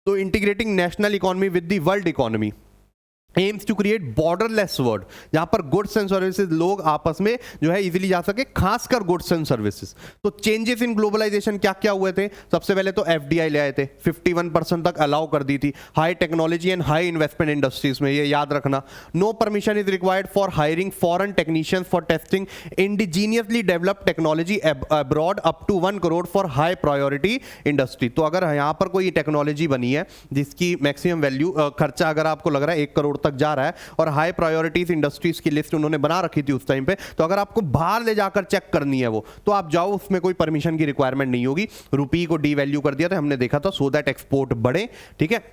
Speaker 1: तो integrating national economy with the world economy aims to create borderless world, जहां पर गुड्स एंड सर्विसेज लोग आपस में जो है इजीली जा सके, खासकर गुड्स एंड सर्विसेज। तो चेंजेस इन ग्लोबलाइजेशन क्या क्या हुए थे? सबसे पहले तो एफडीआई ले आए थे, 51% तक अलाउ कर दी थी high technology and high investment industries में, ये याद रखना। No permission is required for hiring foreign technicians for testing indigenously developed technology abroad up to 1 crore for high priority industry. तो अगर यहाँ पर कोई टेक्नोलॉजी बनी है जिसकी मैक्सिमम वैल्यू खर्चा अगर आपको लग रहा है 1 करोड़ तक जा रहा है और हाई प्रायोरिटीज इंडस्ट्रीज की लिस्ट उन्होंने बना रखी थी उस टाइम पे, तो अगर आपको बाहर ले जाकर चेक करनी है वो, तो आप जाओ, उसमें कोई परमिशन की रिक्वायरमेंट नहीं होगी। रुपी को डी वैल्यू कर दिया था, हमने देखा था, सो दैट एक्सपोर्ट बढ़े, ठीक है।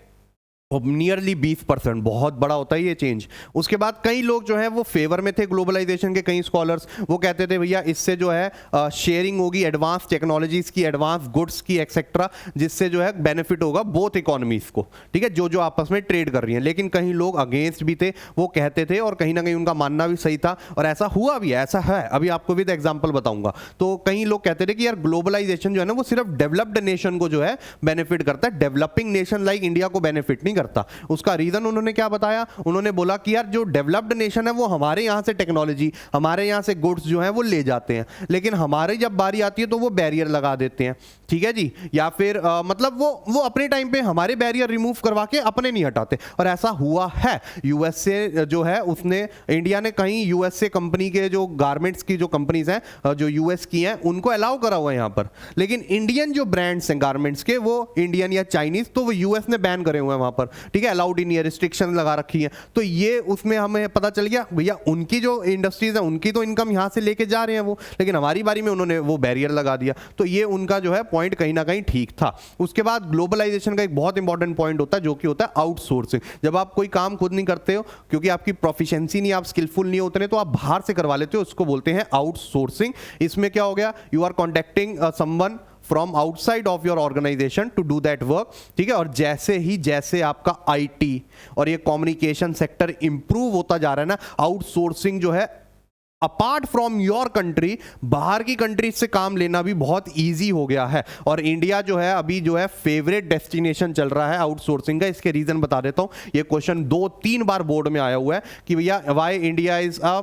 Speaker 1: नियरली 20%, बहुत बड़ा होता है ये चेंज। उसके बाद कई लोग जो है वो फेवर में थे ग्लोबलाइजेशन के, कई स्कॉलर्स वो कहते थे भैया इससे जो है शेयरिंग होगी एडवांस टेक्नोलॉजीज की, एडवांस गुड्स की एक्सेट्रा, जिससे जो है बेनिफिट होगा बोथ इकोनॉमीज को, ठीक है, जो जो आपस में ट्रेड कर रही हैं। लेकिन कहीं लोग अगेंस्ट भी थे, वो कहते थे, और कहीं ना कहीं उनका मानना भी सही था, और ऐसा हुआ भी है, ऐसा है, अभी आपको विद एग्जाम्पल बताऊंगा। तो कई लोग कहते थे कि यार ग्लोबलाइजेशन जो है ना वो सिर्फ डेवलप्ड नेशन को जो है बेनिफिट करता है, डेवलपिंग नेशन लाइक इंडिया को बेनिफिट नहीं करता। उसका रीजन उन्होंने क्या बताया? उन्होंने बोला कि यार जो डेवलप्ड नेशन है वो हमारे यहां से टेक्नोलॉजी, हमारे यहां से गुड्स जो है वो ले जाते हैं, लेकिन हमारे जब बारी आती है तो वो बैरियर लगा देते हैं, ठीक है जी, या फिर मतलब वो अपने टाइम पे हमारे बैरियर रिमूव करवा के अपने नहीं हटाते, और ऐसा हुआ है। यूएसए जो है उसने, इंडिया ने कहीं यूएसए कंपनी के जो गारमेंट्स की जो कंपनीज हैं जो यूएस की हैं उनको अलाउ करा हुआ है यहाँ पर, लेकिन इंडियन जो ब्रांड्स हैं गारमेंट्स के वो इंडियन या चाइनीज, तो वो यूएस ने बैन करे हुए हैं वहां पर, ठीक है, अलाउड ही नहीं है, रिस्ट्रिक्शन लगा रखी है। तो ये उसमें हमें पता चल गया भैया उनकी जो इंडस्ट्रीज है उनकी तो इनकम यहां से लेके जा रहे हैं वो, लेकिन हमारी बारी में उन्होंने वो बैरियर लगा दिया। तो ये उनका जो है पॉइंट कहीं ना कहीं ठीक था। उसके बाद ग्लोबलाइजेशन का एक बहुत इंपॉर्टेंट पॉइंट होता है जो कि होता है आउटसोर्सिंग। जब आप कोई काम खुद नहीं करते हो, क्योंकि आपकी प्रोफिशिएंसी नहीं, आप स्किलफुल नहीं होते, तो आप बाहर से करवा लेते हो, उसको बोलते हैं आउटसोर्सिंग। इसमें क्या हो गया? You are contacting someone from outside of your organisation to do that work, ठीक है। और जैसे आपका आईटी और ये कम्युनिकेशन सेक्टर इंप्रूव होता जा रहा है ना, आउटसोर्सिंग जो है अपार्ट फ्रॉम योर कंट्री, बाहर की कंट्री से काम लेना भी बहुत इजी हो गया है। और इंडिया जो है अभी जो है फेवरेट डेस्टिनेशन चल रहा है आउटसोर्सिंग का। इसके रीजन बता देता हूं, ये क्वेश्चन 2-3 बार बोर्ड में आया हुआ है कि भैया why India is a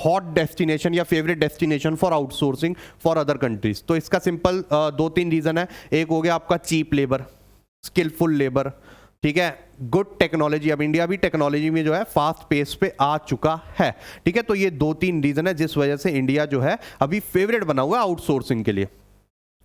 Speaker 1: hot destination या favourite destination for outsourcing for other countries. तो इसका सिंपल 2-3 रीजन है। एक हो गया आपका चीप लेबर, स्किलफुल लेबर, ठीक है, गुड टेक्नोलॉजी। अब इंडिया भी टेक्नोलॉजी में जो है फास्ट पेस पे आ चुका है, ठीक है। तो ये 2-3 रीजन है जिस वजह से इंडिया जो है अभी फेवरेट बना हुआ है आउटसोर्सिंग के लिए।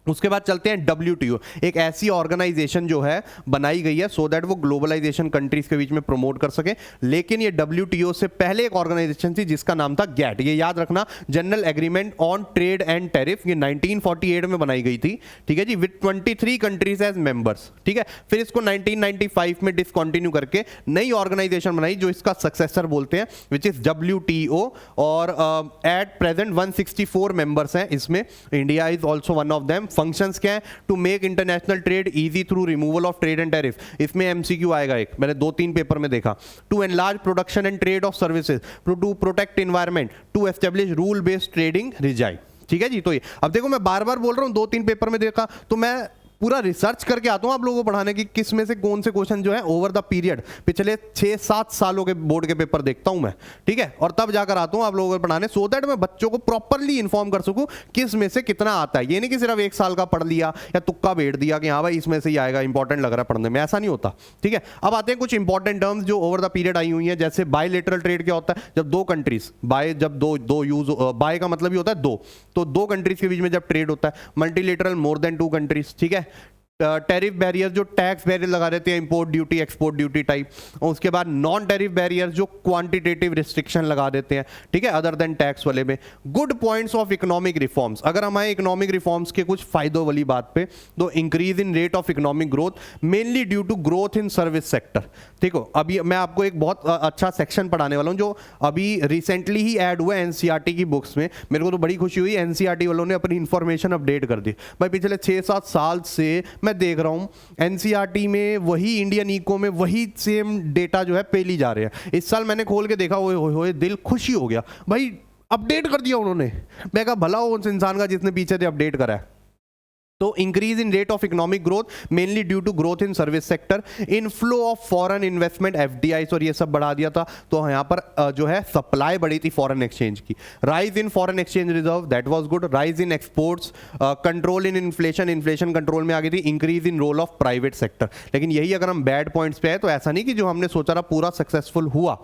Speaker 1: उसके बाद चलते हैं WTO, एक ऐसी ऑर्गेनाइजेशन जो है बनाई गई है सो दैट वो ग्लोबलाइजेशन कंट्रीज के बीच में प्रमोट कर सके। लेकिन ये WTO से पहले एक ऑर्गेनाइजेशन थी जिसका नाम था GATT, ये याद रखना, general agreement on trade and tariff, ये 1948 में बनाई गई थी, ठीक है जी, विद 23 कंट्रीज एज मेंबर्स, ठीक है। फिर इसको 1995 में डिसकंटिन्यू करके नई ऑर्गेनाइजेशन बनाई जो इसका सक्सेसर बोलते हैं, विच इज WTO, और एट प्रेजेंट 164 मेंबर्स हैं इसमें, India is also one of them. Functions क्या है? To make international trade easy through removal of trade and tariff, इसमें MCQ आएगा एक, मैंने 2-3 पेपर में देखा। To enlarge production and trade of services, to protect environment, to establish rule based trading regime, ठीक है जी। तो ये अब देखो मैं बार बार बोल रहा हूँ, 2-3 पेपर में देखा, तो मैं पूरा रिसर्च करके आता हूं आप लोगों को पढ़ाने की किस में से कौन से क्वेश्चन जो है ओवर द पीरियड पिछले 6-7 सालों के बोर्ड के पेपर देखता हूं मैं, ठीक है, और तब जाकर आता हूं आप लोगों को पढ़ाने, सो दैट मैं बच्चों को प्रॉपरली इन्फॉर्म कर सकूं किस में से कितना आता है। ये नहीं कि सिर्फ 1 साल का पढ़ लिया या तुक्का बैठ दिया कि हाँ भाई इसमें से ही आएगा, इंपॉर्टेंट लग रहा है पढ़ने में, ऐसा नहीं होता, ठीक है। अब आते हैं कुछ इंपॉर्टेंट टर्म्स जो ओवर द पीरियड आई हुई है, जैसे बायलैटरल ट्रेड क्या होता है? जब दो कंट्रीज, बाय जब दो यूज, बाय का मतलब ही होता है दो, तो 2 कंट्रीज के बीच में जब ट्रेड होता है। मल्टीलेटरल मोर देन 2 कंट्रीज, ठीक है। टैरिफ बैरियर जो टैक्स बैरियर लगा देते हैं, import duty export duty type, और उसके बाद नॉन टैरिफ बैरियर जो क्वांटिटेटिव रिस्ट्रिक्शन लगा देते हैं, ठीक है, अदर देन टैक्स वाले में। Good points of economic reforms, अगर हम आए इकोनॉमिक रिफॉर्म्स के कुछ फायदों वाली बात पे, तो increase in rate of economic growth mainly due to growth in service sector. देखो अभी मैं आपको एक बहुत अच्छा सेक्शन पढ़ाने वाला हूँ जो अभी रिसेंटली ही ऐड हुआ है NCERT की बुक्स में। मेरे को तो बड़ी खुशी हुई, NCERT वालों ने अपनी इंफॉर्मेशन अपडेट कर दी भाई। पिछले 6-7 साल से मैं देख रहा हूं NCERT में वही इंडियन इको में वही सेम डेटा जो है पेली जा रहे हैं। इस साल मैंने खोल के देखा, ओए दिल खुशी हो गया भाई, अपडेट कर दिया उन्होंने। मैं कहा भला हो उस इंसान का जिसने पीछे से अपडेट करा है। तो increase in rate of economic growth mainly due to growth in service sector, inflow of foreign investment FDIs और ये सब बढ़ा दिया था, तो यहाँ पर जो है सप्लाई बढ़ी थी फॉरेन एक्सचेंज की। Rise in foreign exchange reserve, that was good. Rise in exports, control in inflation, inflation control में आ गई थी। Increase in role of private sector, लेकिन यही अगर हम बैड पॉइंट्स पे है तो ऐसा नहीं कि जो हमने सोचा था पूरा सक्सेसफुल हुआ।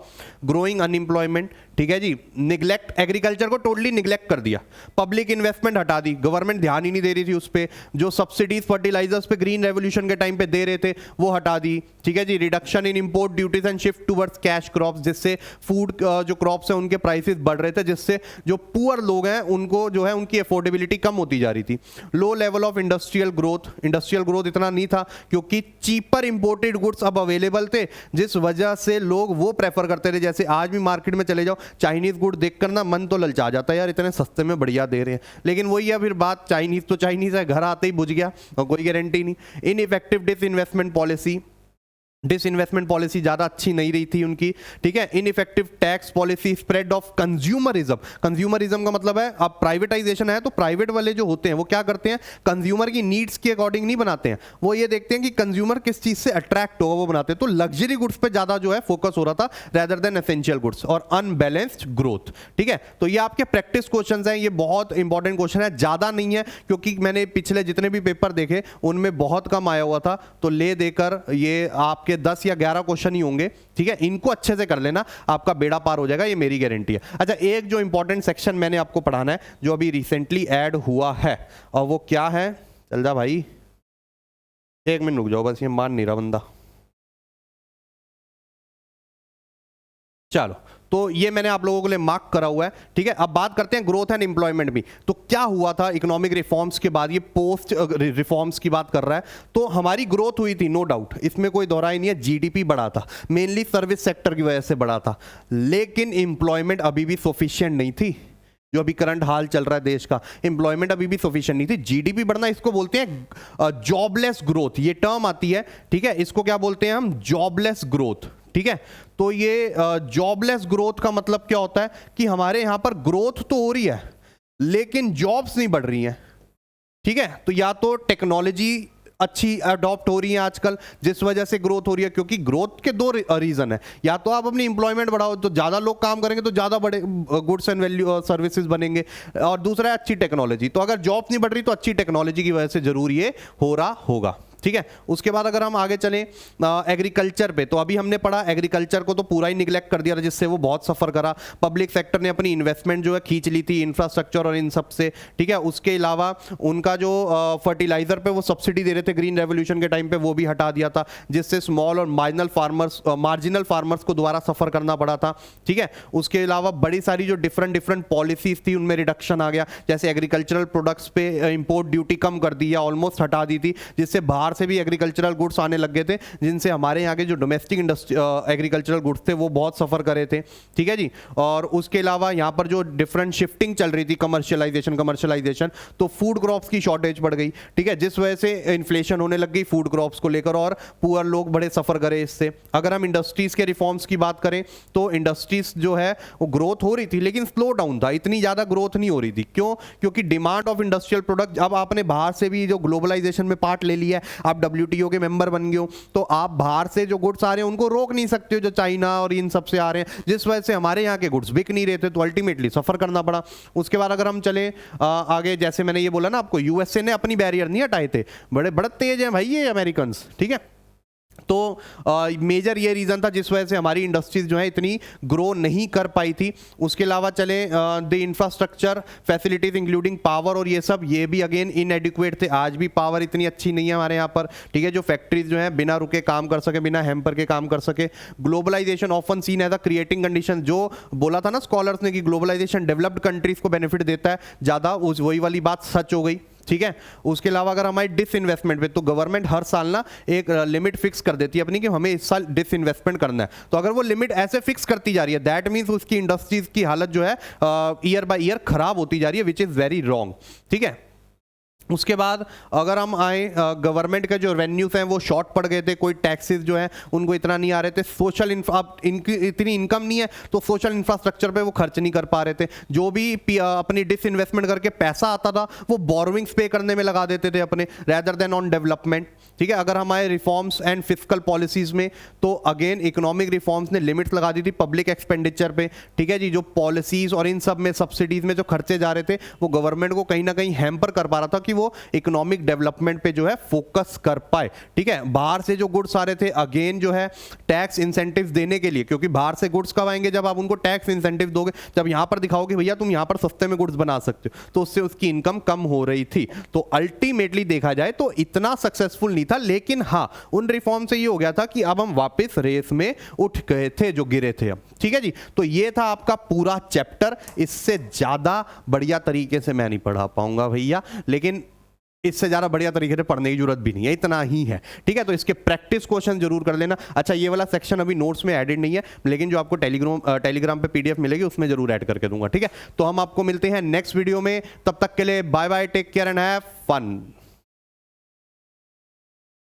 Speaker 1: ग्रोइंग अनएम्प्लॉयमेंट, ठीक है जी। निग्लेक्ट, एग्रीकल्चर को टोटली निग्लेक्ट कर दिया। पब्लिक इन्वेस्टमेंट हटा दी, गवर्नमेंट ध्यान ही नहीं दे रही थी उस पर। जो सब्सिडीज फर्टिलाइजर्स पे ग्रीन रेवोल्यूशन के टाइम पे दे रहे थे वो हटा दी, ठीक है जी। Reduction in import duties and shift towards cash crops, जिससे फूड जो क्रॉप्स है उनके प्राइसेस बढ़ रहे थे, जिससे जो पुअर लोग हैं उनको जो है उनकी अफोर्डेबिलिटी कम होती जा रही थी। Low level of industrial growth, industrial growth इतना नहीं था क्योंकि चीपर इंपोर्टेड गुड्स अब अवेलेबल थे, जिस वजह से लोग वो प्रेफर करते थे। जैसे आज भी मार्केट में चले जाओ, चाइनीज गुड देखकर ना मन तो ललचा जाता है, यार इतने सस्ते में बढ़िया दे रहे हैं, लेकिन वही है फिर बात, चाइनीज तो चाइनीज है, घर आते ही बुझ गया और कोई गारंटी नहीं। Ineffective disinvestment policy, disinvestment policy ज़्यादा अच्छी नहीं रही थी उनकी, ठीक है। Ineffective tax policy, spread of consumerism. Consumerism का मतलब है अब प्राइवेटाइजेशन है तो प्राइवेट वाले जो होते हैं वो क्या करते हैं, कंज्यूमर की नीड्स के अकॉर्डिंग नहीं बनाते हैं, वो ये देखते हैं कि कंज्यूमर किस चीज़ से अट्रैक्ट होगा वो बनाते हैं। तो लग्जरी गुड्स पे ज़्यादा जो है फोकस हो रहा था रेदर देन एसेंशियल गुड्स। और अनबैलेंस्ड ग्रोथ, ठीक है। तो ये आपके प्रैक्टिस क्वेश्चन हैं, ये बहुत इंपॉर्टेंट क्वेश्चन है, ज़्यादा नहीं है क्योंकि मैंने पिछले जितने भी पेपर देखे उनमें बहुत कम आया हुआ था, तो ले देकर ये आप 10 या 11 क्वेश्चन ही होंगे, ठीक है। इनको अच्छे से कर लेना, आपका बेड़ा पार हो जाएगा, ये मेरी गारंटी है। अच्छा, एक जो इंपॉर्टेंट सेक्शन मैंने आपको पढ़ाना है जो अभी रिसेंटली ऐड हुआ है, और वो क्या है, चल जा भाई 1 मिनट रुक जाओ बस, ये मान नहीं रहा बंदा। चलो, तो ये मैंने आप लोगों के लिए मार्क करा हुआ है, ठीक है। अब बात करते हैं ग्रोथ एंड एम्प्लॉयमेंट भी। तो क्या हुआ था इकोनॉमिक रिफॉर्म्स के बाद, ये पोस्ट रिफॉर्म्स की बात कर रहा है, तो हमारी ग्रोथ हुई थी, नो डाउट, इसमें कोई दोहराई नहीं है। GDP बढ़ा था, मेनली सर्विस सेक्टर की वजह से बढ़ा था, लेकिन एम्प्लॉयमेंट अभी भी सफिशिएंट नहीं थी। जो अभी करंट हाल चल रहा है देश का, एम्प्लॉयमेंट अभी भी सफिशिएंट नहीं थी। GDP बढ़ना, इसको बोलते हैं जॉबलेस ग्रोथ, ये टर्म आती है, ठीक है। इसको क्या बोलते हैं हम, जॉबलेस ग्रोथ, ठीक है। तो ये जॉबलेस ग्रोथ का मतलब क्या होता है कि हमारे यहां पर ग्रोथ तो हो रही है लेकिन जॉब्स नहीं बढ़ रही हैं, ठीक है। तो या तो टेक्नोलॉजी अच्छी अडॉप्ट हो रही है आजकल जिस वजह से ग्रोथ हो रही है, क्योंकि ग्रोथ के 2 रीजन है, या तो आप अपनी एम्प्लॉयमेंट बढ़ाओ तो ज़्यादा लोग काम करेंगे तो ज़्यादा बड़े गुड्स एंड वैल्यू सर्विसेज बनेंगे, और दूसरा है अच्छी टेक्नोलॉजी। तो अगर जॉब नहीं बढ़ रही तो अच्छी टेक्नोलॉजी की वजह से जरूर ये हो रहा होगा, ठीक है। उसके बाद अगर हम आगे चलें एग्रीकल्चर पे, तो अभी हमने पढ़ा एग्रीकल्चर को तो पूरा ही निगलेक्ट कर दिया था, जिससे वो बहुत सफर करा। पब्लिक सेक्टर ने अपनी इन्वेस्टमेंट जो है खींच ली थी इंफ्रास्ट्रक्चर और इन सब से, ठीक है। उसके अलावा उनका जो फर्टिलाइजर पे वो सब्सिडी दे रहे थे ग्रीन रेवोल्यूशन के टाइम पे, वो भी हटा दिया था, जिससे स्मॉल और मार्जिनल फार्मर्स को दोबारा सफर करना पड़ा था, ठीक है। उसके अलावा बड़ी सारी जो डिफरेंट पॉलिसीज थी उनमें रिडक्शन आ गया, जैसे एग्रीकल्चरल प्रोडक्ट्स पे इंपोर्ट ड्यूटी कम कर दी या ऑलमोस्ट हटा दी थी, जिससे बाहर से भी एग्रीकल्चरल गुड्स आने लग गए थे, जिनसे हमारे यहाँ के जो डोमेस्टिक एग्रीकल्चरल गुड्स थे वो बहुत सफर करे थे, ठीक है जी। और उसके अलावा यहाँ पर जो डिफरेंट शिफ्टिंग चल रही थी, कमर्शियलाइजेशन, तो फूड क्रॉप्स की शॉर्टेज बढ़ गई, ठीक है, जिस वजह से इन्फ्लेशन होने लग गई फूड क्रॉप्स को लेकर और पुअर लोग बड़े सफर करे इससे। अगर हम इंडस्ट्रीज के रिफॉर्म्स की बात करें तो इंडस्ट्रीज जो है वो ग्रोथ हो रही थी, लेकिन स्लो डाउन था, इतनी ज्यादा ग्रोथ नहीं हो रही थी। क्यों? क्योंकि डिमांड ऑफ इंडस्ट्रियल प्रोडक्ट, अब आपने बाहर से भी जो ग्लोबलाइजेशन में पार्ट ले लिया है, आप WTO के मेंबर बन गए हो, तो आप बाहर से जो गुड्स आ रहे हैं उनको रोक नहीं सकते हो, जो चाइना और इन सब से आ रहे हैं, जिस वजह से हमारे यहाँ के गुड्स बिक नहीं रहे थे, तो अल्टीमेटली सफर करना पड़ा। उसके बाद अगर हम चले आगे, जैसे मैंने ये बोला ना आपको, USA ने अपनी बैरियर नहीं हटाए थे, बड़े तेज हैं भाई ये अमेरिकन, ठीक है। तो मेजर ये रीज़न था जिस वजह से हमारी इंडस्ट्रीज जो है इतनी ग्रो नहीं कर पाई थी। उसके अलावा चले the infrastructure facilities including power और ये सब, ये भी अगेन इनएडिक्वेट थे, आज भी पावर इतनी अच्छी नहीं है हमारे यहाँ पर, ठीक है, जो फैक्ट्रीज जो है बिना रुके काम कर सके, बिना हैम्पर के काम कर सके। Globalisation often seen as a creating condition, जो बोला था ना स्कॉलर्स ने कि ग्लोबलाइजेशन डेवलप्ड कंट्रीज को बेनिफिट देता है ज़्यादा, उस वही वाली बात सच हो गई, ठीक है। उसके अलावा अगर हमारी डिसइन्वेस्टमेंट पे, तो गवर्नमेंट हर साल ना एक लिमिट फिक्स कर देती है अपनी कि हमें इस साल डिसइन्वेस्टमेंट करना है, तो अगर वो लिमिट ऐसे फिक्स करती जा रही है, दैट मीन्स उसकी इंडस्ट्रीज की हालत जो है ईयर बाय ईयर खराब होती जा रही है, विच इज़ वेरी रॉन्ग, ठीक है। उसके बाद अगर हम आए गवर्नमेंट के जो रेवेन्यूज हैं वो शॉर्ट पड़ गए थे, कोई टैक्सेस जो है उनको इतना नहीं आ रहे थे, सोशल इनकी इतनी इनकम नहीं है तो सोशल इंफ्रास्ट्रक्चर पे वो खर्च नहीं कर पा रहे थे, जो भी अपनी डिसइन्वेस्टमेंट करके पैसा आता था वो बोरोइंग्स पे करने में लगा देते थे अपने, रैदर देन ऑन डेवलपमेंट, ठीक है। अगर हमारे रिफॉर्म्स एंड फिस्कल पॉलिसीज में, तो अगेन इकोनॉमिक रिफॉर्म्स ने लिमिट्स लगा दी थी पब्लिक एक्सपेंडिचर पे, ठीक है जी। जो पॉलिसीज और इन सब में सब्सिडीज में जो खर्चे जा रहे थे वो गवर्नमेंट को कहीं ना कहीं हैम्पर कर पा रहा था कि वो इकोनॉमिक डेवलपमेंट पे जो है फोकस कर पाए, ठीक है। बाहर से जो गुड्स आ रहे थे, अगेन जो है टैक्स इंसेंटिव्स देने के लिए, क्योंकि बाहर से गुड्स कब आएंगे जब आप उनको टैक्स इंसेंटिव दोगे, जब यहां पर दिखाओगे भैया तुम यहां पर सस्ते में गुड्स बना सकते हो, तो उससे उसकी इनकम कम हो रही थी। तो अल्टीमेटली देखा जाए तो इतना सक्सेसफुल नहीं था, लेकिन हाँ उन रिफॉर्म से ये हो गया था कि अब हम वापस रेस में उठ गए थे जो गिरे थे अब, ठीक है जी। तो ये था आपका पूरा चैप्टर, इससे ज्यादा बढ़िया तरीके से मैं नहीं पढ़ा पाऊंगा भैया, लेकिन इससे ज़्यादा बढ़िया तरीके से पढ़ने की जरूरत भी नहीं है, इतना ही है, ठीक है। तो इसके प्रैक्टिस क्वेश्चन जरूर कर लेना। अच्छा, ये वाला सेक्शन अभी नोट्स में एडेड नहीं है, लेकिन जो आपको टेलीग्राम पे PDF मिलेगी उसमें जरूर ऐड करके दूंगा, ठीक है। तो हम आपको मिलते हैं नेक्स्ट वीडियो में, तब तक के लिए bye bye, take care and have fun.